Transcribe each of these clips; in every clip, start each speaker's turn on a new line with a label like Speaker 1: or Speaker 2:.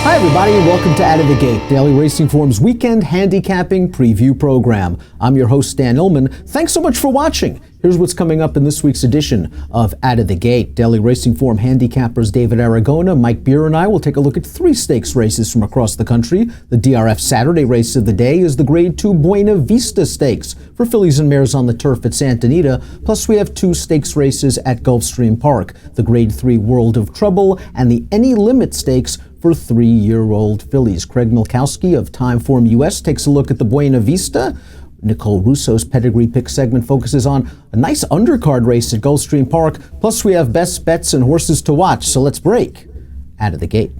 Speaker 1: Hi everybody and welcome to Out of the Gate, Daily Racing Form's weekend handicapping preview program. I'm your host Dan Illman. Thanks so much for watching. Here's what's coming up in this week's edition of Out of the Gate. Daily Racing Form handicappers David Aragona, Mike Beer and I will take a look at 3 stakes races from across the country. The DRF Saturday race of the day is the Grade 2 Buena Vista Stakes for fillies and mares on the turf at Santa Anita. Plus we have 2 stakes races at Gulfstream Park, the Grade 3 World of Trouble and the Any Limit Stakes for 3-year-old fillies. Craig Milkowski of Timeform US takes a look at the Buena Vista. Nicole Russo's Pedigree Pick segment focuses on a nice undercard race at Gulfstream Park. Plus we have best bets and horses to watch. So let's break Out of the Gate.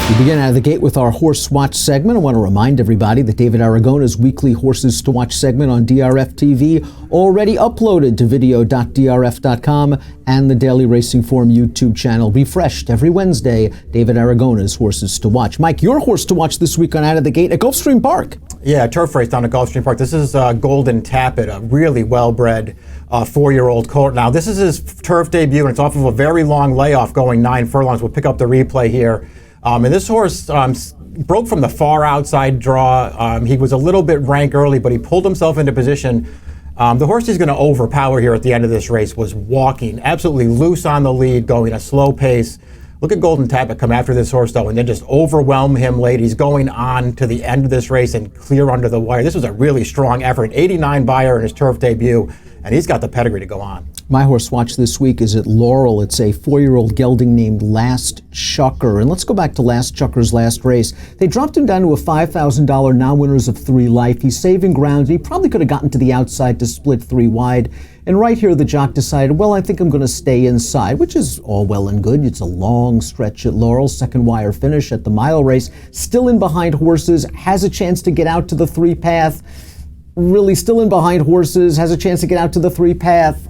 Speaker 1: We begin Out of the Gate with our Horse Watch segment. I want to remind everybody that David Aragona's weekly Horses to Watch segment on DRFTV already uploaded to video.drf.com and the Daily Racing Form YouTube channel, refreshed every Wednesday. David Aragona's Horses to Watch. Mike, your horse to watch this week on Out of the Gate at Gulfstream Park.
Speaker 2: Yeah, turf race down at Gulfstream Park. This is Golden Tappet, a really well-bred 4-year-old colt. Now, this is his turf debut, and it's off of a very long layoff going 9 furlongs. We'll pick up the replay here. And this horse broke from the far outside draw. He was a little bit rank early, but he pulled himself into position. The horse he's going to overpower here at the end of this race was walking, absolutely loose on the lead, going a slow pace. Look at Golden Tappet come after this horse, though, and then just overwhelm him late. He's going on to the end of this race and clear under the wire. This was a really strong effort. 89 buyer in his turf debut, and he's got the pedigree to go on.
Speaker 1: My horse watch this week is at Laurel. It's a 4-year-old gelding named Last Chucker. And let's go back to Last Chucker's last race. They dropped him down to a $5,000 non-winners of 3 life. He's saving ground. He probably could have gotten to the outside to split 3 wide. And right here, the jock decided, well, I think I'm going to stay inside, which is all well and good. It's a long stretch at Laurel, second wire finish at the mile race. Still in behind horses, has a chance to get out to the 3 path. Really still in behind horses, has a chance to get out to the 3 path.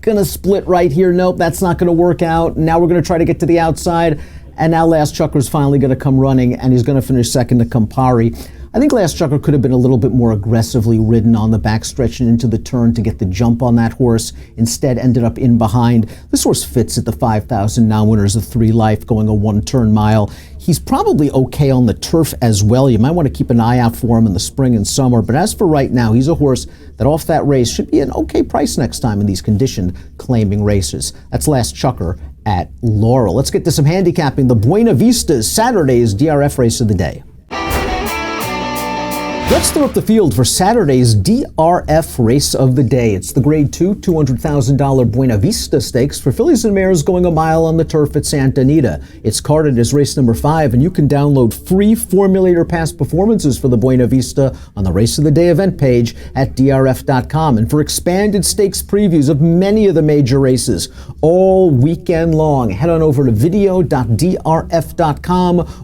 Speaker 1: Gonna split right here. Nope, that's not gonna work out. Now we're gonna try to get to the outside. And now Last Chucker's finally gonna come running, and he's gonna finish second to Campari. I think Last Chucker could have been a little bit more aggressively ridden on the backstretch and into the turn to get the jump on that horse. Instead ended up in behind. This horse fits at the 5,000 non-winners of 3 life going a 1-turn mile. He's probably okay on the turf as well. You might want to keep an eye out for him in the spring and summer. But as for right now, he's a horse that off that race should be an okay price next time in these conditioned claiming races. That's Last Chucker at Laurel. Let's get to some handicapping. The Buena Vista Saturday's DRF race of the day. Let's throw up the field for Saturday's DRF race of the day. It's the Grade 2 $200,000 Buena Vista Stakes for fillies and mares going a mile on the turf at Santa Anita. It's carded as race number 5, and you can download free Formulator past performances for the Buena Vista on the Race of the Day event page at drf.com. And for expanded stakes previews of many of the major races all weekend long, head on over to video.drf.com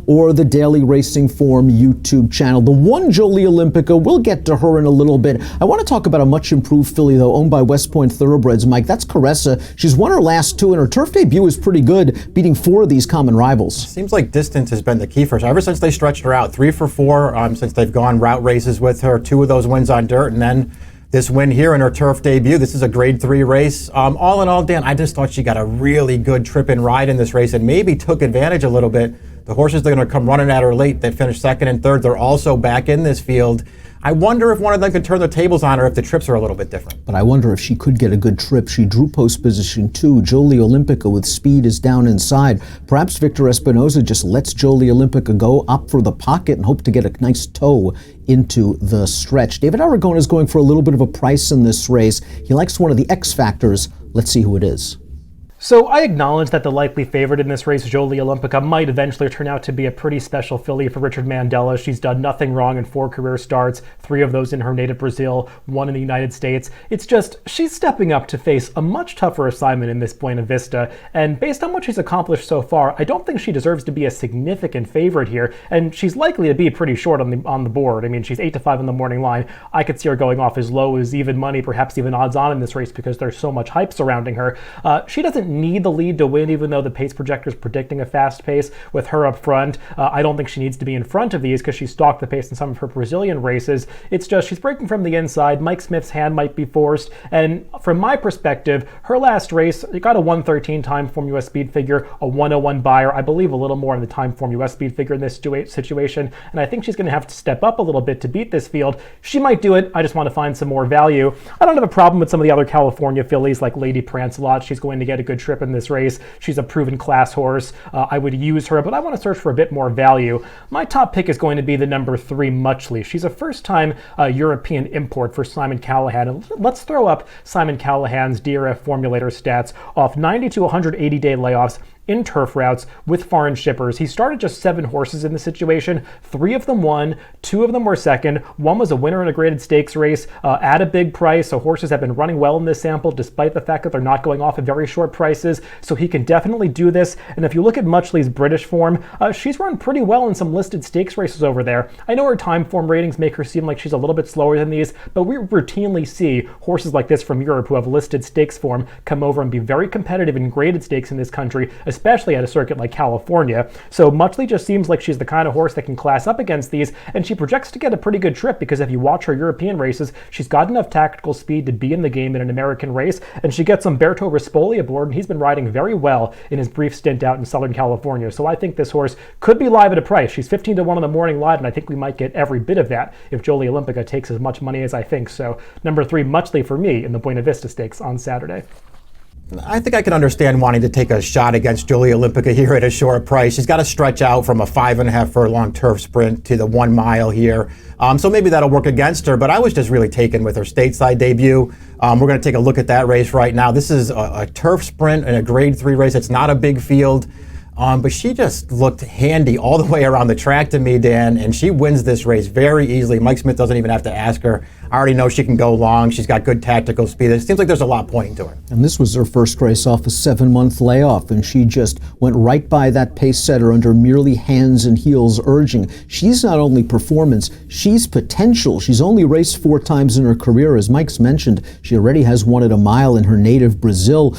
Speaker 1: or the Daily Racing Form YouTube channel. The one Jolie Olympica, we'll get to her in a little bit. I want to talk about a much improved filly, though, owned by West Point Thoroughbreds. Mike, that's Caressa. She's won her last 2, and her turf debut is pretty good, beating 4 of these common rivals.
Speaker 2: Seems like distance has been the key for her. Ever since they stretched her out, 3 for 4 since they've gone route races with her, 2 of those wins on dirt, and then this win here in her turf debut. This is a Grade 3 race. All in all, Dan, I just thought she got a really good trip and ride in this race and maybe took advantage a little bit. The horses that are going to come running at her late that finished 2nd and 3rd, they're also back in this field. I wonder if one of them can turn the tables on her if the trips are a little bit different.
Speaker 1: But I wonder if she could get a good trip. She drew post position 2. Jolie Olympica with speed is down inside. Perhaps Victor Espinoza just lets Jolie Olympica go up for the pocket and hope to get a nice toe into the stretch. David Aragona is going for a little bit of a price in this race. He likes one of the X factors. Let's see who it is.
Speaker 3: So I acknowledge that the likely favorite in this race, Jolie Olympica, might eventually turn out to be a pretty special filly for Richard Mandela. She's done nothing wrong in 4 career starts, 3 of those in her native Brazil, 1 in the United States. It's just, she's stepping up to face a much tougher assignment in this Buena Vista, and based on what she's accomplished so far, I don't think she deserves to be a significant favorite here, and she's likely to be pretty short on the board. I mean, she's 8-5 in the morning line. I could see her going off as low as even money, perhaps even odds on in this race because there's so much hype surrounding her. She doesn't need the lead to win, even though the pace projector is predicting a fast pace with her up front. I don't think she needs to be in front of these because she stalked the pace in some of her Brazilian races. It's just she's breaking from the inside. Mike Smith's hand might be forced. And from my perspective, her last race, it got a 1:13 time form US speed figure, a 1:01 buyer. I believe a little more in the time form US speed figure in this situation. And I think she's going to have to step up a little bit to beat this field. She might do it. I just want to find some more value. I don't have a problem with some of the other California fillies like Lady Prancelot. She's going to get a good trip in this race. She's a proven class horse. I would use her, but I want to search for a bit more value. My top pick is going to be the number 3 Muchly. She's a first-time European import for Simon Callahan. And let's throw up Simon Callahan's DRF formulator stats off 90 to 180-day layoffs in turf routes with foreign shippers. He started just 7 horses in the situation. 3 of them won, 2 of them were second. 1 was a winner in a graded stakes race at a big price. So horses have been running well in this sample, despite the fact that they're not going off at very short prices. So he can definitely do this. And if you look at Muchly's British form, she's run pretty well in some listed stakes races over there. I know her time form ratings make her seem like she's a little bit slower than these, but we routinely see horses like this from Europe who have listed stakes form come over and be very competitive in graded stakes in this country, especially at a circuit like California. So Muchly just seems like she's the kind of horse that can class up against these, and she projects to get a pretty good trip because if you watch her European races, she's got enough tactical speed to be in the game in an American race, and she gets Umberto Rispoli aboard, and he's been riding very well in his brief stint out in Southern California. So I think this horse could be live at a price. She's 15 to 1 on the morning line, and I think we might get every bit of that if Jolie Olympica takes as much money as I think. So number 3 Muchly for me in the Buena Vista Stakes on Saturday.
Speaker 2: I think I can understand wanting to take a shot against Jolie Olympica here at a short price. She's got to stretch out from a 5.5 furlong turf sprint to the 1 mile here. So maybe that'll work against her, but I was just really taken with her stateside debut. We're going to take a look at that race right now. This is a turf sprint in a grade 3 race. It's not a big field. But she just looked handy all the way around the track to me, Dan, and she wins this race very easily. Mike Smith doesn't even have to ask her. I already know she can go long. She's got good tactical speed. It seems like there's a lot pointing to her.
Speaker 1: And this was her first race off a 7-month layoff, and she just went right by that pace setter under merely hands and heels urging. She's not only performance, she's potential. She's only raced 4 times in her career. As Mike's mentioned, she already has won at a mile in her native Brazil.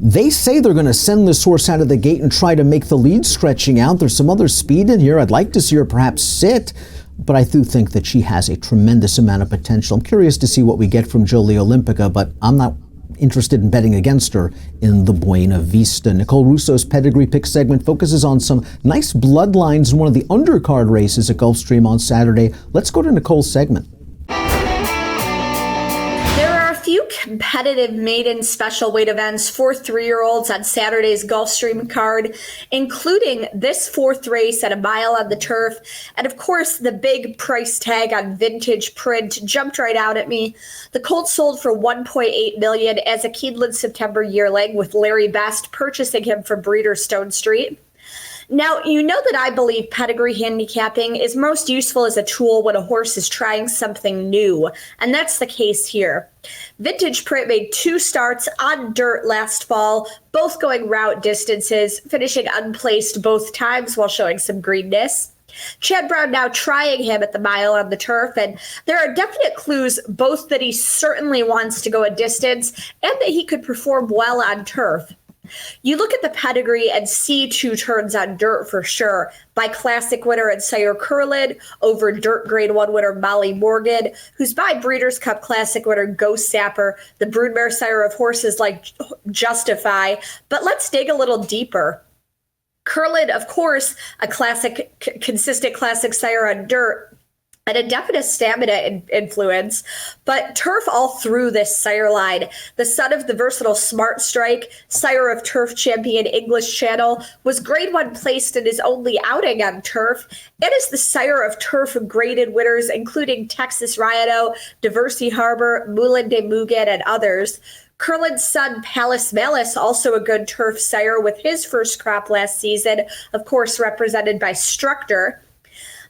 Speaker 1: They say they're going to send this horse out of the gate and try to make the lead stretching out. There's some other speed in here. I'd like to see her perhaps sit, but I do think that she has a tremendous amount of potential. I'm curious to see what we get from Jolie Olympica, but I'm not interested in betting against her in the Buena Vista. Nicole Russo's Pedigree Pick segment focuses on some nice bloodlines in one of the undercard races at Gulfstream on Saturday. Let's go to Nicole's segment.
Speaker 4: Competitive maiden special weight events for 3-year-olds on Saturday's Gulfstream card, including this 4th race at a mile on the turf. And of course, the big price tag on Vintage Print jumped right out at me. The colt sold for $1.8 million as a Keeneland September yearling, with Larry Best purchasing him from Breeder Stone Street. Now, you know that I believe pedigree handicapping is most useful as a tool when a horse is trying something new, and that's the case here. Vintage Print made 2 starts on dirt last fall, both going route distances, finishing unplaced both times while showing some greenness. Chad Brown now trying him at the mile on the turf, and there are definite clues both that he certainly wants to go a distance and that he could perform well on turf. You look at the pedigree and see 2 turns on dirt for sure, by Classic winner and sire Curlin over Dirt Grade 1 winner Molly Morgan, who's by Breeders' Cup Classic winner Ghost Sapper, the broodmare sire of horses like Justify. But let's dig a little deeper. Curlin, of course, a consistent classic sire on dirt, and a definite stamina influence, but turf all through this sire line. The son of the versatile Smart Strike, sire of turf champion English Channel, was grade 1 placed in his only outing on turf, and is the sire of turf graded winners, including Texas Rhino, Diversey Harbor, Moulin de Mugan, and others. Curlin's son, Palace Malice, also a good turf sire with his first crop last season, of course represented by Structor.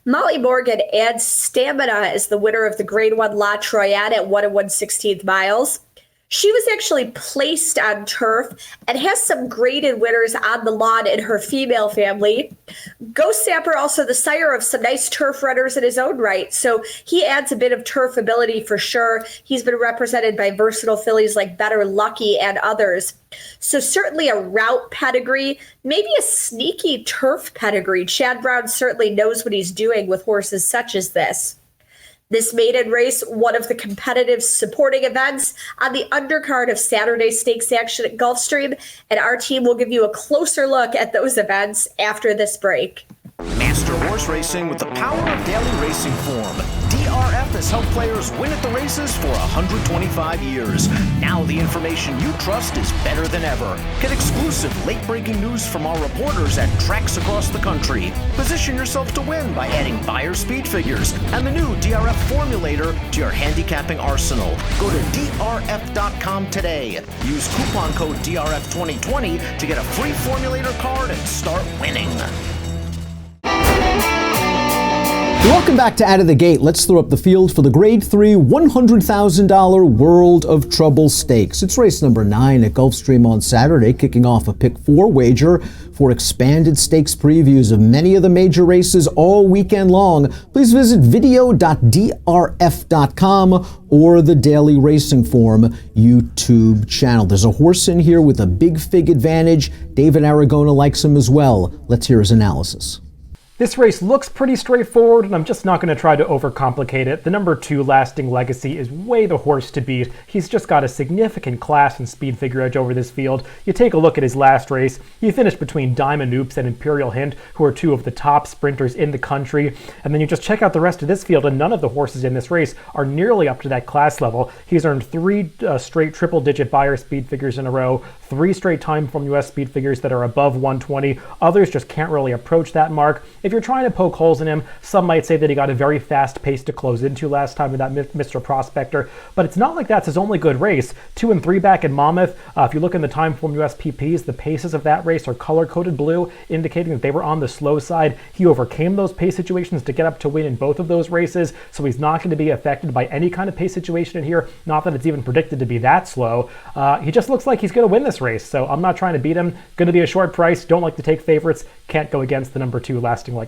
Speaker 4: Molly Morgan adds stamina as the winner of the Grade 1 La Troyade at 1 1/16 miles. She was actually placed on turf and has some graded winners on the lawn in her female family. Ghost Sapper, also the sire of some nice turf runners in his own right, so he adds a bit of turf ability for sure. He's been represented by versatile fillies like Better Lucky and others. So certainly a route pedigree, maybe a sneaky turf pedigree. Chad Brown certainly knows what he's doing with horses such as this. This maiden race, one of the competitive supporting events on the undercard of Saturday Stakes action at Gulfstream, and our team will give you a closer look at those events after this break.
Speaker 5: Master horse racing with the power of daily racing form. DRF has helped players win at the races for 125 years. Now the information you trust is better than ever. Get exclusive late-breaking news from our reporters at tracks across the country. Position yourself to win by adding buyer speed figures and the new DRF formulator to your handicapping arsenal. Go to DRF.com today. Use coupon code DRF2020 to get a free formulator card and start winning.
Speaker 1: Welcome back to Out of the Gate. Let's throw up the field for the Grade 3 $100,000 World of Trouble Stakes. It's race number 9 at Gulfstream on Saturday, kicking off a Pick 4 wager for expanded stakes previews of many of the major races all weekend long. Please visit video.drf.com or the Daily Racing Form YouTube channel. There's a horse in here with a big fig advantage. David Aragona likes him as well. Let's hear his analysis.
Speaker 3: This race looks pretty straightforward, and I'm just not going to try to overcomplicate it. The number 2, Lasting Legacy, is way the horse to beat. He's just got a significant class and speed figure edge over this field. You take a look at his last race, he finished between Diamond Oops and Imperial Hint, who are 2 of the top sprinters in the country. And then you just check out the rest of this field, and none of the horses in this race are nearly up to that class level. He's earned 3 straight triple-digit buyer speed figures in a row, 3 straight time from US speed figures that are above 120. Others just can't really approach that mark. If you're trying to poke holes in him, some might say that he got a very fast pace to close into last time with that Mr. Prospector, but it's not like that's his only good race. 2 and 3 back in Monmouth. If you look in the time form US PPs, the paces of that race are color-coded blue, indicating that they were on the slow side. He overcame those pace situations to get up to win in both of those races, so he's not going to be affected by any kind of pace situation in here. Not that it's even predicted to be that slow. He just looks like he's going to win this race, so I'm not trying to beat him. Going to be a short price. Don't like to take favorites. Can't go against the number 2, Lasting Legacy.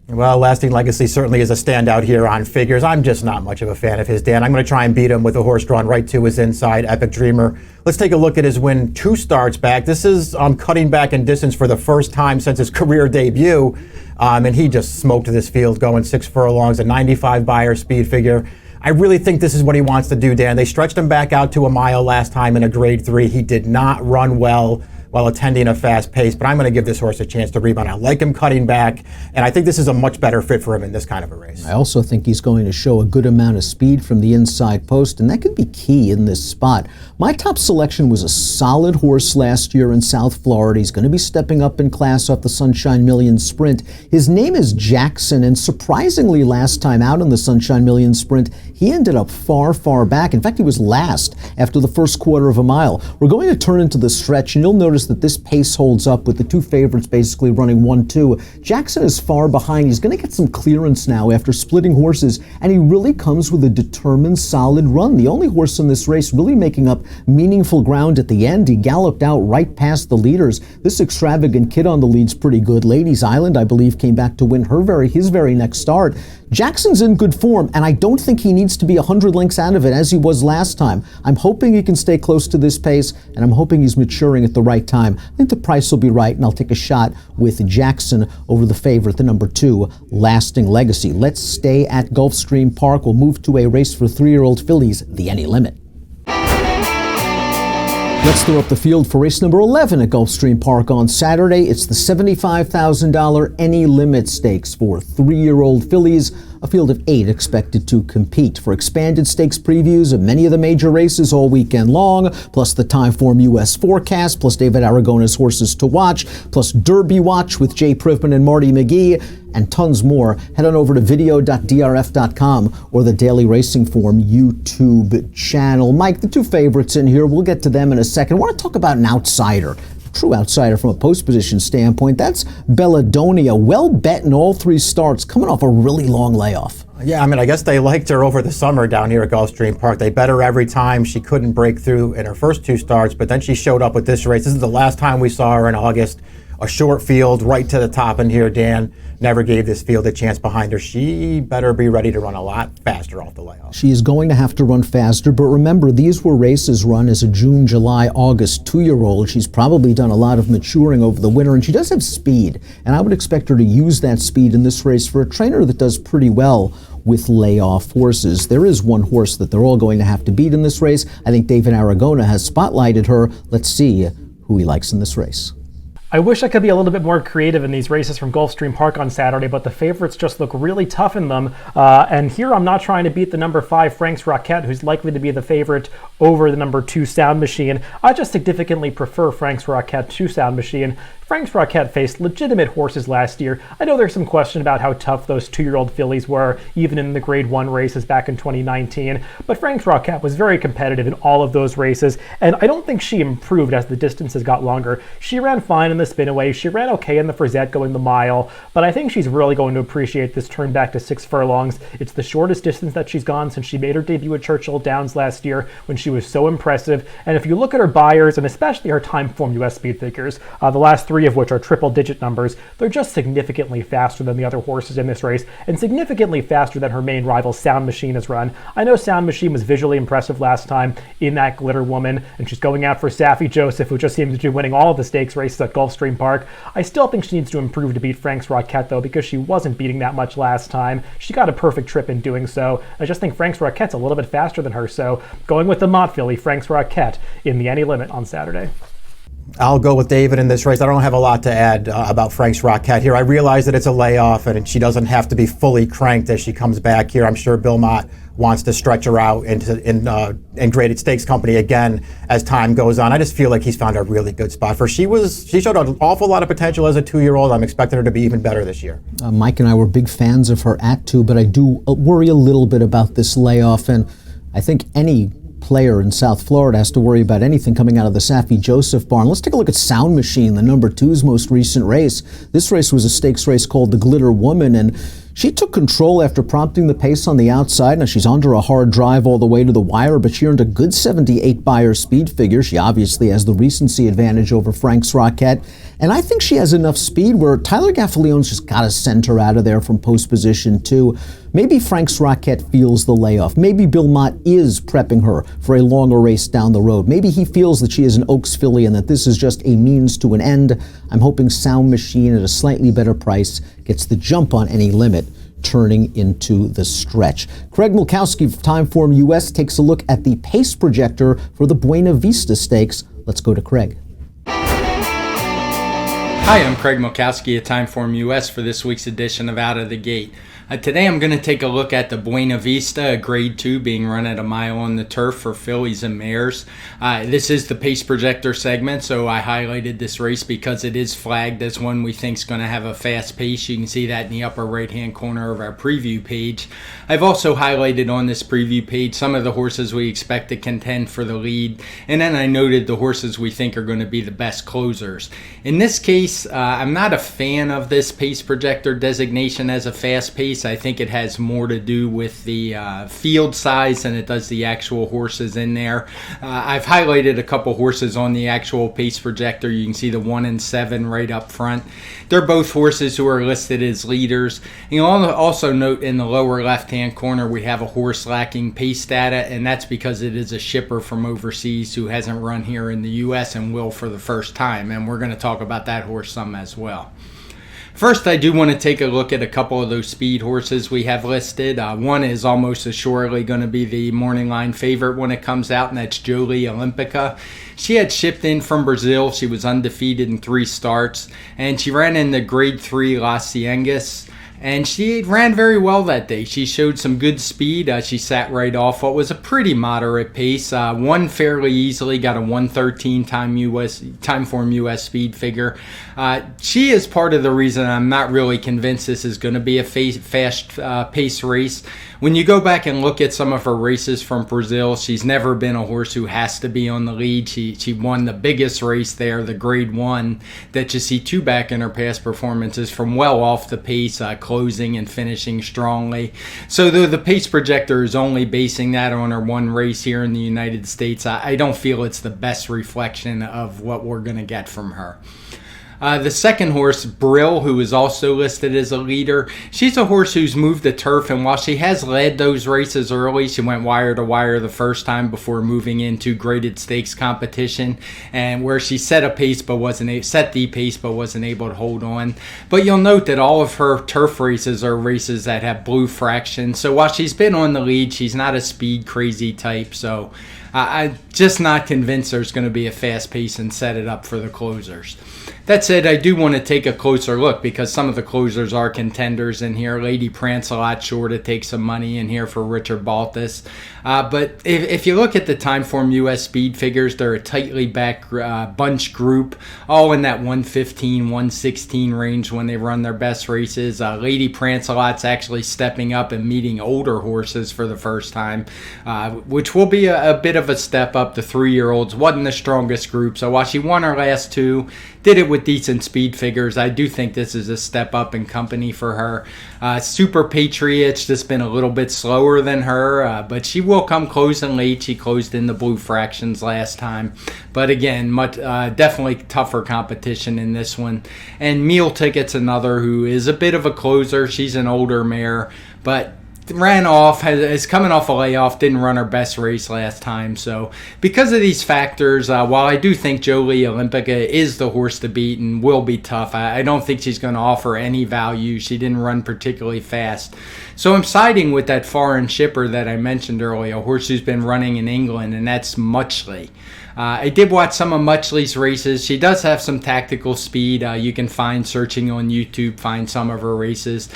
Speaker 2: Well, Lasting Legacy certainly is a standout here on figures. I'm just not much of a fan of his, Dan. I'm going to try and beat him with a horse drawn right to his inside, Epic Dreamer. Let's take a look at his win 2 starts back. This is cutting back in distance for the first time since his career debut. And he just smoked this field going 6 furlongs, a 95 buyer speed figure. I really think this is what he wants to do, Dan. They stretched him back out to a mile last time in a Grade 3. He did not run well while attending a fast pace, but I'm going to give this horse a chance to rebound. I like him cutting back, and I think this is a much better fit for him in this kind of a race.
Speaker 1: I also think he's going to show a good amount of speed from the inside post, and that could be key in this spot. My top selection was a solid horse last year in South Florida. He's going to be stepping up in class off the Sunshine Million Sprint. His name is Jackson, and surprisingly last time out in the Sunshine Million Sprint, he ended up far, far back. In fact, he was last after the first quarter of a mile. We're going to turn into the stretch, and you'll notice that this pace holds up with the 2 favorites basically running 1-2. Jackson is far behind. He's going to get some clearance now after splitting horses, and he really comes with a determined, solid run. The only horse in this race really making up meaningful ground at the end. He galloped out right past the leaders. This Extravagant Kid on the lead's pretty good. Ladies Island, I believe, came back to win his very next start. Jackson's in good form, and I don't think he needs to be 100 lengths out of it as he was last time. I'm hoping he can stay close to this pace, and I'm hoping he's maturing at the right time. I think the price will be right, and I'll take a shot with Jackson over the favorite, the number 2, Lasting Legacy. Let's stay at Gulfstream Park. We'll move to a race for 3-year-old fillies, the Any Limit. Let's throw up the field for race number 11 at Gulfstream Park on Saturday. It's the $75,000 Any Limit Stakes for 3-year-old fillies, a field of 8 expected to compete. For expanded stakes previews of many of the major races all weekend long, plus the Timeform US forecast, plus David Aragona's horses to watch, plus Derby Watch with Jay Privman and Marty McGee, and tons more, head on over to video.drf.com or the Daily Racing Form YouTube channel. Mike, the 2 favorites in here, we'll get to them in a second. I want to talk about an outsider. True outsider from a post position standpoint. That's Belladonna, well bet in all 3 starts, coming off a really long layoff.
Speaker 2: Yeah, I mean, I guess they liked her over the summer down here at Gulfstream Park. They bet her every time. She couldn't break through in her first 2 starts, but then she showed up with this race. This is the last time we saw her in August. A short field right to the top in here. Dan never gave this field a chance behind her. She better be ready to run a lot faster off the layoff.
Speaker 1: She is going to have to run faster, but remember, these were races run as a June, July, August 2-year-old. She's probably done a lot of maturing over the winter, and she does have speed, and I would expect her to use that speed in this race for a trainer that does pretty well with layoff horses. There is one horse that they're all going to have to beat in this race. I think David Aragona has spotlighted her. Let's see who he likes in this race.
Speaker 3: I wish I could be a little bit more creative in these races from Gulfstream Park on Saturday, but the favorites just look really tough in them. And here I'm not trying to beat the number 5 Frank's Rocket, who's likely to be the favorite over the number 2 Sound Machine. I just significantly prefer Frank's Rocket to Sound Machine. Frank's Rocket faced legitimate horses last year. I know there's some question about how tough those 2-year-old fillies were, even in the Grade 1 races back in 2019, but Frank's Rocket was very competitive in all of those races, and I don't think she improved as the distances got longer. She ran fine in the spinaway, she ran okay in the Frisette going the mile, but I think she's really going to appreciate this turn back to 6 furlongs. It's the shortest distance that she's gone since she made her debut at Churchill Downs last year when she was so impressive, and if you look at her buyers, and especially her Timeform US speed figures, the last 3 of which are triple-digit numbers, they're just significantly faster than the other horses in this race, and significantly faster than her main rival Sound Machine has run. I know Sound Machine was visually impressive last time in that Glitter Woman, and she's going out for Saffie Joseph, who just seems to be winning all of the stakes races at Gulfstream Park. I still think she needs to improve to beat Frank's Rocket, though, because she wasn't beating that much last time. She got a perfect trip in doing so. I just think Frank's Rocket's a little bit faster than her, so going with the Mott filly, Frank's Rocket, in the Any Limit on Saturday.
Speaker 2: I'll go with David in this race. I don't have a lot to add about Frank's Rocket here. I realize that it's a layoff and she doesn't have to be fully cranked as she comes back here. I'm sure Bill Mott wants to stretch her out in graded stakes company again as time goes on. I just feel like he's found a really good spot for her. She showed an awful lot of potential as a 2-year-old. I'm expecting her to be even better this year.
Speaker 1: Mike and I were big fans of her at 2, but I do worry a little bit about this layoff, and I think any player in South Florida has to worry about anything coming out of the Saffie Joseph barn. Let's take a look at Sound Machine, the number 2's most recent race. This race was a stakes race called the Glitter Woman, and she took control after prompting the pace on the outside. Now, she's under a hard drive all the way to the wire, but she earned a good 78 Beyer speed figure. She obviously has the recency advantage over Frank's Rocket, and I think she has enough speed where Tyler Gaffalione's just got to send her out of there from post position 2. Maybe Frank's Rocket feels the layoff. Maybe Bill Mott is prepping her for a longer race down the road. Maybe he feels that she is an Oaks filly and that this is just a means to an end. I'm hoping Sound Machine at a slightly better price gets the jump on Any Limit, turning into the stretch. Craig Milkowski of Timeform US takes a look at the pace projector for the Buena Vista Stakes. Let's go to Craig.
Speaker 6: Hi, I'm Craig Milkowski at Timeform US for this week's edition of Out of the Gate. Today I'm going to take a look at the Buena Vista, Grade 2, being run at a mile on the turf for fillies and mares. This is the pace projector segment, so I highlighted this race because it is flagged as one we think is going to have a fast pace. You can see that in the upper right-hand corner of our preview page. I've also highlighted on this preview page some of the horses we expect to contend for the lead, and then I noted the horses we think are going to be the best closers. In this case, I'm not a fan of this pace projector designation as a fast pace. I think it has more to do with the field size than it does the actual horses in there. I've highlighted a couple horses on the actual pace projector. You can see the 1 and 7 right up front. They're both horses who are listed as leaders. You'll also note in the lower left-hand corner we have a horse lacking pace data, and that's because it is a shipper from overseas who hasn't run here in the U.S. and will for the first time, and we're going to talk about that horse some as well. First, I do want to take a look at a couple of those speed horses we have listed. One is almost assuredly going to be the morning line favorite when it comes out, and that's Jolie Olympica. She had shipped in from Brazil. She was undefeated in 3 starts, and she ran in the Grade 3 Las Ciengas. And she ran very well that day. She showed some good speed. She sat right off what was a pretty moderate pace. Won fairly easily, got a 1:13 Timeform US speed figure. She is part of the reason I'm not really convinced this is going to be a fast pace race. When you go back and look at some of her races from Brazil, she's never been a horse who has to be on the lead. She won the biggest race there, the Grade 1, that you see 2 back in her past performances from well off the pace, closing and finishing strongly. So though the pace projector is only basing that on her one race here in the United States, I don't feel it's the best reflection of what we're going to get from her. The second horse, Brill, who is also listed as a leader, she's a horse who's moved the turf, and while she has led those races early, she went wire to wire the first time before moving into graded stakes competition, and where she set the pace but wasn't able to hold on. But you'll note that all of her turf races are races that have blue fraction, so while she's been on the lead, she's not a speed crazy type, so I'm just not convinced there's going to be a fast pace and set it up for the closers. That said, I do want to take a closer look because some of the closers are contenders in here. Lady Prancelot sure to take some money in here for Richard Baltus. But if you look at the Timeform US speed figures, they're a tightly back bunch group, all in that 115, 116 range when they run their best races. Lady Prancelot's actually stepping up and meeting older horses for the first time, which will be a bit of a step up. The 3-year-olds wasn't the strongest group, so while she won her last two, did it with decent speed figures, I do think this is a step up in company for her. Super Patriot's just been a little bit slower than her, but she will come closing late. She closed in the blue fractions last time, but again, definitely tougher competition in this one. And Meal Ticket's another who is a bit of a closer. She's an older mare, but ran off, is coming off a layoff, didn't run her best race last time. So because of these factors, while I do think Jolie Olympica is the horse to beat and will be tough, I don't think she's going to offer any value. She didn't run particularly fast. So I'm siding with that foreign shipper that I mentioned earlier, a horse who's been running in England, and that's Muchley. I did watch some of Muchley's races. She does have some tactical speed. You can find, searching on YouTube, find some of her races.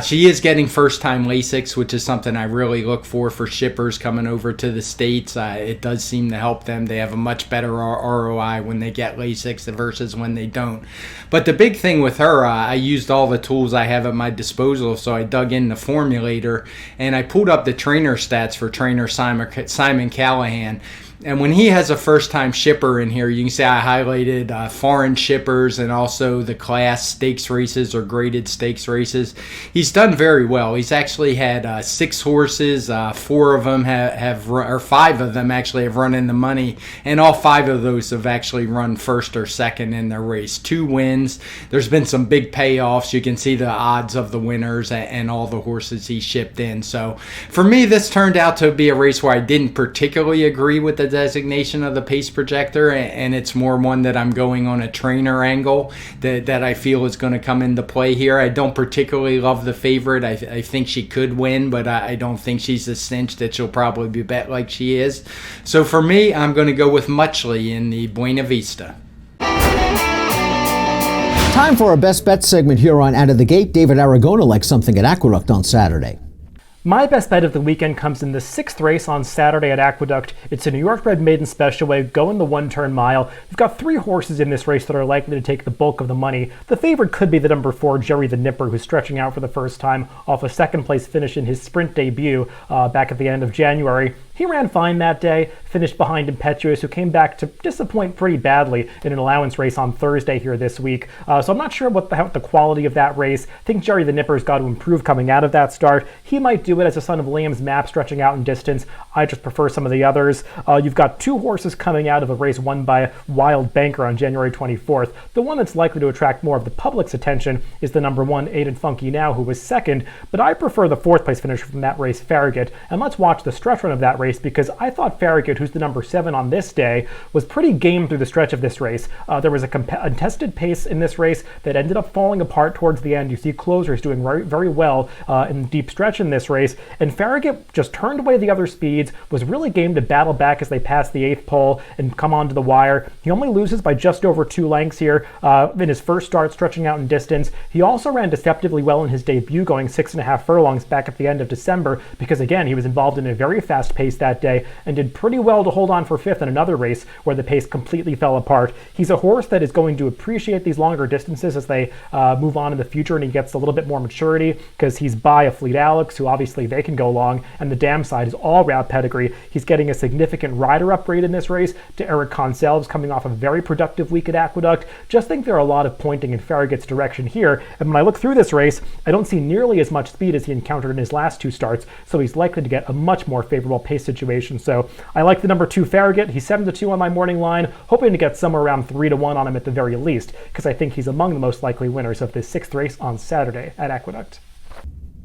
Speaker 6: She is getting first-time Lasix, which is something I really look for shippers coming over to the States. It does seem to help them. They have a much better ROI when they get Lasix versus when they don't. But the big thing with her, I used all the tools I have at my disposal, so I dug in the formulator, and I pulled up the trainer stats for trainer Simon Callahan. And when he has a first-time shipper in here, you can see I highlighted foreign shippers and also the class stakes races or graded stakes races. He's done very well. He's actually had 6 horses. 4 of them have run, or 5 of them actually have run in the money, and all 5 of those have actually run first or second in their race. 2 wins. There's been some big payoffs. You can see the odds of the winners and all the horses he shipped in. So for me, this turned out to be a race where I didn't particularly agree with the designation of the pace projector, and it's more one that I'm going on a trainer angle that I feel is going to come into play here. I don't particularly love the favorite. I think she could win, but I don't think she's a cinch that she'll probably be bet like she is. So for me, I'm going to go with Muchley in the Buena Vista.
Speaker 1: Time for our best bet segment here on Out of the Gate. David Aragona likes something at Aqueduct on Saturday.
Speaker 3: My best bet of the weekend comes in the 6th race on Saturday at Aqueduct. It's a New York bred maiden specialway going the 1-turn mile. You've got 3 horses in this race that are likely to take the bulk of the money. The favorite could be the number 4, Jerry the Nipper, who's stretching out for the first time off a 2nd place finish in his sprint debut back at the end of January. He ran fine that day, finished behind Impetuous, who came back to disappoint pretty badly in an allowance race on Thursday here this week. So I'm not sure what the quality of that race. I think Jerry the Nipper's got to improve coming out of that start. He might do it as a son of Liam's Map, stretching out in distance. I just prefer some of the others. You've got 2 horses coming out of a race won by Wild Banker on January 24th. The one that's likely to attract more of the public's attention is the number 1, Aiden Funky Now, who was 2nd, but I prefer the 4th place finisher from that race, Farragut. And let's watch the stretch run of that race, because I thought Farragut, who's the number 7 on this day, was pretty game through the stretch of this race. There was a contested pace in this race that ended up falling apart towards the end. You see closers doing very, very well in the deep stretch in this race, and Farragut just turned away the other speeds, was really game to battle back as they passed the 8th pole and come onto the wire. He only loses by just over 2 lengths here in his first start, stretching out in distance. He also ran deceptively well in his debut, going 6.5 furlongs back at the end of December, because again, he was involved in a very fast pace that day and did pretty well to hold on for 5th in another race where the pace completely fell apart. He's a horse that is going to appreciate these longer distances as they move on in the future, and he gets a little bit more maturity because he's by a Fleet Alex, who obviously they can go long, and the dam side is all route pedigree. He's getting a significant rider upgrade in this race to Eric Conselves, coming off a very productive week at Aqueduct. Just think there are a lot of pointing in Farragut's direction here, and when I look through this race, I don't see nearly as much speed as he encountered in his last 2 starts, so he's likely to get a much more favorable pace situation. So I like the number 2 Farragut. He's 7-2 on my morning line, hoping to get somewhere around 3-1 on him at the very least, because I think he's among the most likely winners of this 6th race on Saturday at Aqueduct.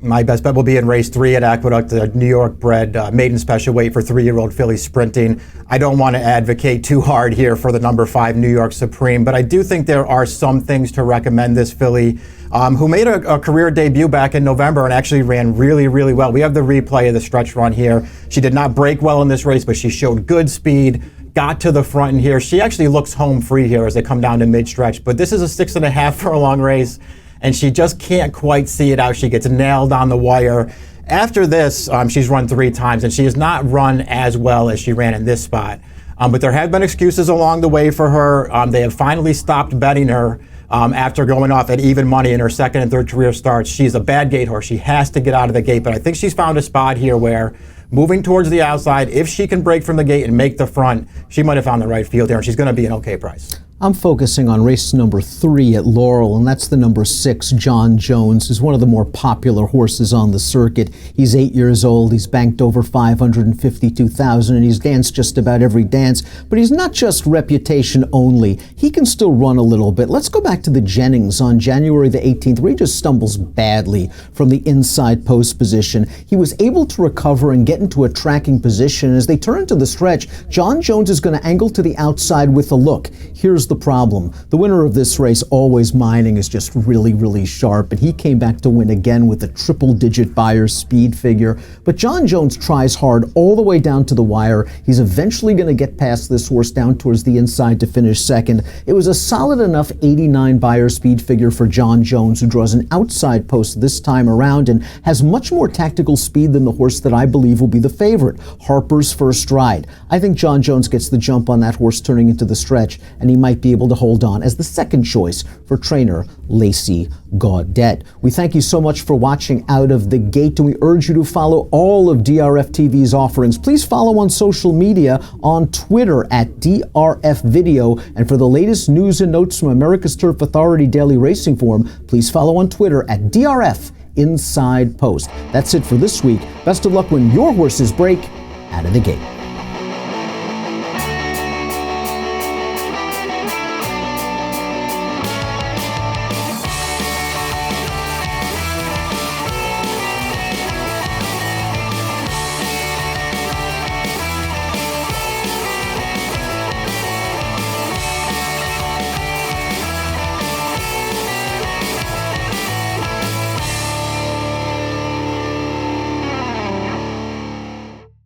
Speaker 2: My best bet will be in race 3 at Aqueduct, the New York bred maiden special weight for 3-year-old filly sprinting. I don't want to advocate too hard here for the number 5 New York Supreme, but I do think there are some things to recommend this filly, who made a career debut back in November and actually ran really, really well. We have the replay of the stretch run here. She did not break well in this race, but she showed good speed, got to the front in here. She actually looks home free here as they come down to mid-stretch, but this is a 6.5 furlong race, and she just can't quite see it out. She gets nailed on the wire. After this, she's run 3 times, and she has not run as well as she ran in this spot. But there have been excuses along the way for her. They have finally stopped betting her after going off at even money in her 2nd and 3rd career starts. She's a bad gate horse. She has to get out of the gate, but I think she's found a spot here where moving towards the outside, if she can break from the gate and make the front, she might have found the right field here, and she's going to be an okay price.
Speaker 1: I'm focusing on race number 3 at Laurel, and that's the number 6, John Jones, who's one of the more popular horses on the circuit. He's 8 years old, he's banked over $552,000, and he's danced just about every dance. But he's not just reputation only. He can still run a little bit. Let's go back to the Jennings on January the 18th, where he just stumbles badly from the inside post position. He was able to recover and get into a tracking position. As they turn into the stretch, John Jones is going to angle to the outside with a look. Here's the problem. The winner of this race, Always Mining, is just really, really sharp, and he came back to win again with a triple-digit Beyer speed figure. But John Jones tries hard all the way down to the wire. He's eventually going to get past this horse down towards the inside to finish 2nd. It was a solid enough 89 Beyer speed figure for John Jones, who draws an outside post this time around and has much more tactical speed than the horse that I believe will be the favorite, Harper's First Ride. I think John Jones gets the jump on that horse turning into the stretch, and he might be able to hold on as the 2nd choice for trainer Lacey Gaudet. We thank you so much for watching Out of the Gate, and we urge you to follow all of DRFTV's offerings. Please follow on social media on Twitter at DRF Video, and for the latest news and notes from America's Turf Authority Daily Racing Form, please follow on Twitter at DRF Inside Post. That's it for this week. Best of luck when your horses break out of the gate.